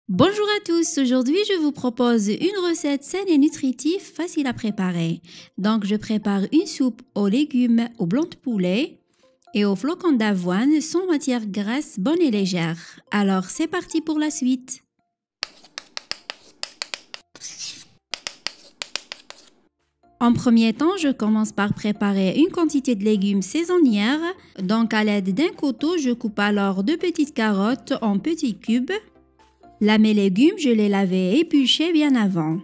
Bonjour à tous, aujourd'hui je vous propose une recette saine et nutritive facile à préparer. Donc je prépare une soupe aux légumes, au blanc de poulet et aux flocons d'avoine sans matière grasse bonne et légère. Alors c'est parti pour la suite. En premier temps, je commence par préparer une quantité de légumes saisonnières. Donc à l'aide d'un couteau, je coupe alors 2 petites carottes en petits cubes. Là, mes légumes, je les lavais et épluchés bien avant.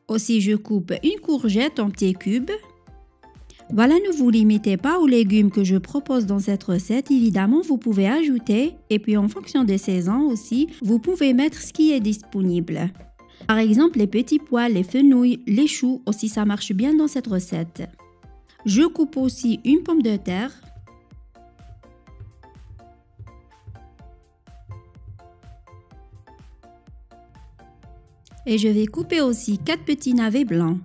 Aussi, je coupe une courgette en petits cubes. Voilà, ne vous limitez pas aux légumes que je propose dans cette recette. Évidemment, vous pouvez ajouter et puis en fonction des saisons aussi, vous pouvez mettre ce qui est disponible. Par exemple, les petits pois, les fenouils, les choux, aussi ça marche bien dans cette recette. Je coupe aussi une pomme de terre. Et je vais couper aussi 4 petits navets blancs.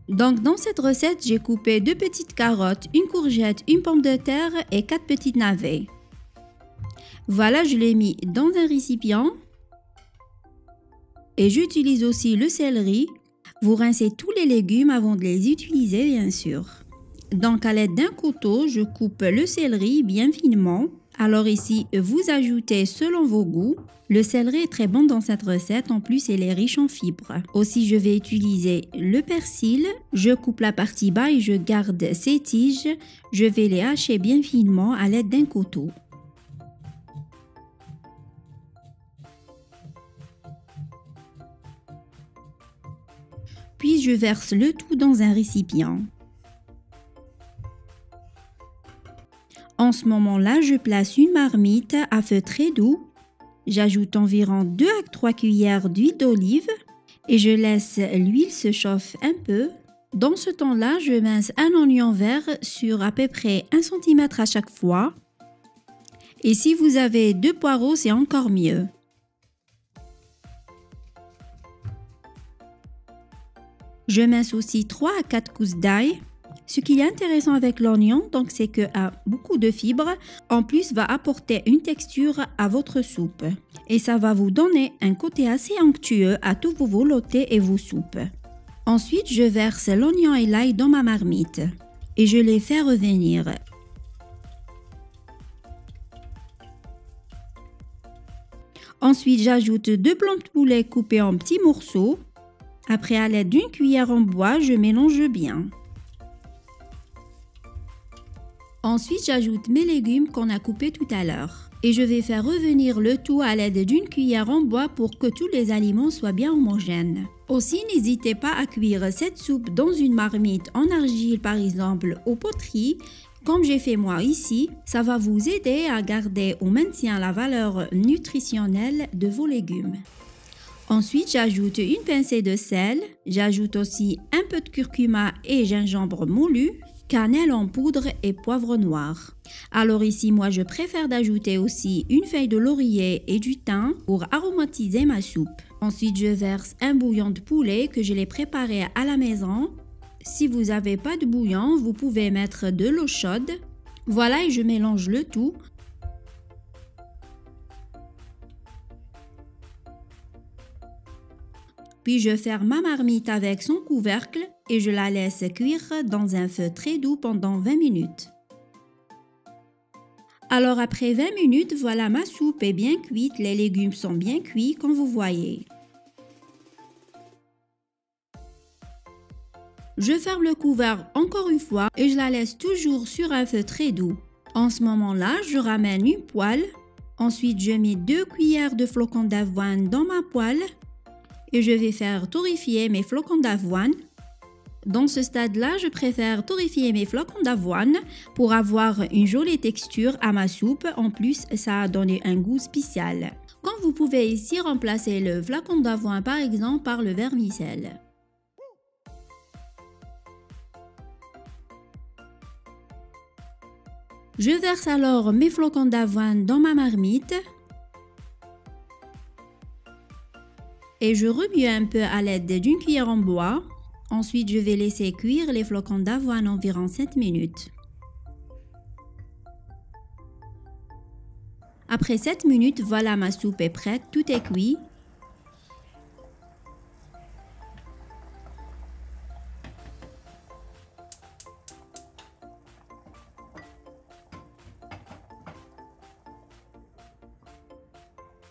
Donc dans cette recette, j'ai coupé 2 petites carottes, une courgette, une pomme de terre et 4 petits navets. Voilà, je l'ai mis dans un récipient. Et j'utilise aussi le céleri. Vous rincez tous les légumes avant de les utiliser, bien sûr. Donc à l'aide d'un couteau, je coupe le céleri bien finement. Alors ici, vous ajoutez selon vos goûts. Le céleri est très bon dans cette recette, en plus il est riche en fibres. Aussi, je vais utiliser le persil. Je coupe la partie bas et je garde ces tiges. Je vais les hacher bien finement à l'aide d'un couteau. Puis je verse le tout dans un récipient. En ce moment-là, je place une marmite à feu très doux. J'ajoute environ 2 à 3 cuillères d'huile d'olive et je laisse l'huile se chauffer un peu. Dans ce temps-là, je mince un oignon vert sur à peu près 1 cm à chaque fois. Et si vous avez 2 poireaux, c'est encore mieux. Je mince aussi 3 à 4 gousses d'ail. Ce qui est intéressant avec l'oignon, donc, c'est qu'il a beaucoup de fibres. En plus, va apporter une texture à votre soupe. Et ça va vous donner un côté assez onctueux à tous vos veloutés et vos soupes. Ensuite, je verse l'oignon et l'ail dans ma marmite. Et je les fais revenir. Ensuite, j'ajoute 2 blancs de poulet coupés en petits morceaux. Après, à l'aide d'une cuillère en bois, je mélange bien. Ensuite, j'ajoute mes légumes qu'on a coupés tout à l'heure. Et je vais faire revenir le tout à l'aide d'une cuillère en bois pour que tous les aliments soient bien homogènes. Aussi, n'hésitez pas à cuire cette soupe dans une marmite en argile, par exemple, aux poteries, comme j'ai fait moi ici. Ça va vous aider à garder ou maintenir la valeur nutritionnelle de vos légumes. Ensuite, j'ajoute une pincée de sel. J'ajoute aussi un peu de curcuma et gingembre moulu, cannelle en poudre et poivre noir. Alors ici, moi, je préfère d'ajouter aussi une feuille de laurier et du thym pour aromatiser ma soupe. Ensuite, je verse un bouillon de poulet que je l'ai préparé à la maison. Si vous n'avez pas de bouillon, vous pouvez mettre de l'eau chaude. Voilà, et je mélange le tout. Puis je ferme ma marmite avec son couvercle et je la laisse cuire dans un feu très doux pendant 20 minutes. Alors après 20 minutes, voilà, ma soupe est bien cuite, les légumes sont bien cuits comme vous voyez. Je ferme le couvercle encore une fois et je la laisse toujours sur un feu très doux. En ce moment-là, je ramène une poêle. Ensuite, je mets 2 cuillères de flocons d'avoine dans ma poêle. Et je vais faire torréfier mes flocons d'avoine. Dans ce stade-là, je préfère torréfier mes flocons d'avoine pour avoir une jolie texture à ma soupe. En plus, ça a donné un goût spécial. Comme vous pouvez ici remplacer le flocon d'avoine par exemple par le vermicelle. Je verse alors mes flocons d'avoine dans ma marmite et je remue un peu à l'aide d'une cuillère en bois. Ensuite, je vais laisser cuire les flocons d'avoine environ 7 minutes. Après 7 minutes, voilà, ma soupe est prête, tout est cuit.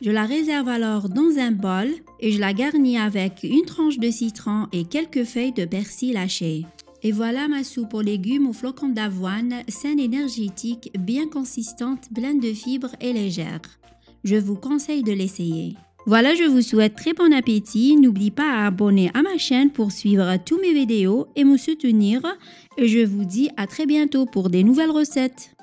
Je la réserve alors dans un bol et je la garnis avec une tranche de citron et quelques feuilles de persil hachées. Et voilà ma soupe aux légumes aux flocons d'avoine, saine, énergétique, bien consistante, pleine de fibres et légère. Je vous conseille de l'essayer. Voilà, je vous souhaite très bon appétit. N'oublie pas à abonner à ma chaîne pour suivre tous mes vidéos et me soutenir. Et je vous dis à très bientôt pour des nouvelles recettes.